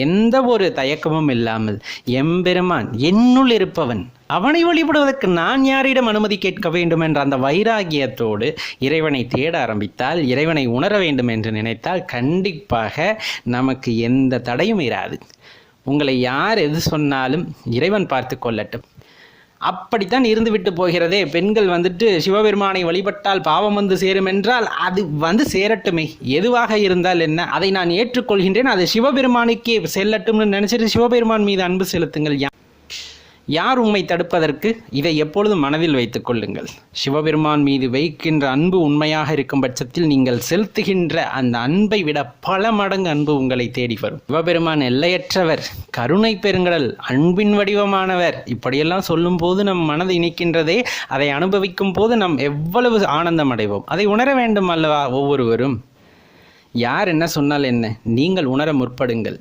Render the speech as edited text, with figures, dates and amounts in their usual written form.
எந்த ஒரு தயக்கமும் இல்லாமல் எம்பெருமான் என்னுள் இருப்பவன், அவனை வழிபடுவதற்கு நான் யாரிடம் அனுமதி கேட்க வேண்டும் என்ற அந்த வைராகியத்தோடு இறைவனை தேட ஆரம்பித்தால், இறைவனை உணர வேண்டும் என்று நினைத்தால் கண்டிப்பாக நமக்கு எந்த தடையும் இராது. உங்களை யார் எது சொன்னாலும் இறைவன் பார்த்து கொள்ளட்டும். அப்படித்தான் இருந்துவிட்டு போகிறதே. பெண்கள் சிவபெருமானை வழிபட்டால் பாவம் சேரும் என்றால் அது சேரட்டுமே, எதுவாக இருந்தால் என்ன, அதை நான் ஏற்றுக்கொள்கின்றேன், அது சிவபெருமானுக்கே செல்லட்டும்னு நினைச்சிட்டு சிவபெருமான் மீது அன்பு செலுத்துங்கள். யார் உண்மை தடுப்பதற்கு? இதை எப்பொழுதும் மனதில் வைத்துக் கொள்ளுங்கள். சிவபெருமான் மீது வைக்கின்ற அன்பு உண்மையாக இருக்கும் பட்சத்தில் நீங்கள் செலுத்துகின்ற அந்த அன்பை விட பல மடங்கு அன்பு உங்களை தேடி வரும். சிவபெருமான் எல்லையற்றவர், கருணை பெருங்கடல், அன்பின் வடிவமானவர், இப்படியெல்லாம் சொல்லும் போது நம் மனது இணைக்கின்றதே. அதை அனுபவிக்கும் போது நாம் எவ்வளவு ஆனந்தம் அடைவோம். அதை உணர வேண்டும் அல்லவா ஒவ்வொருவரும். யார் என்ன சொன்னால் என்ன, நீங்கள் உணர முற்படுங்கள்.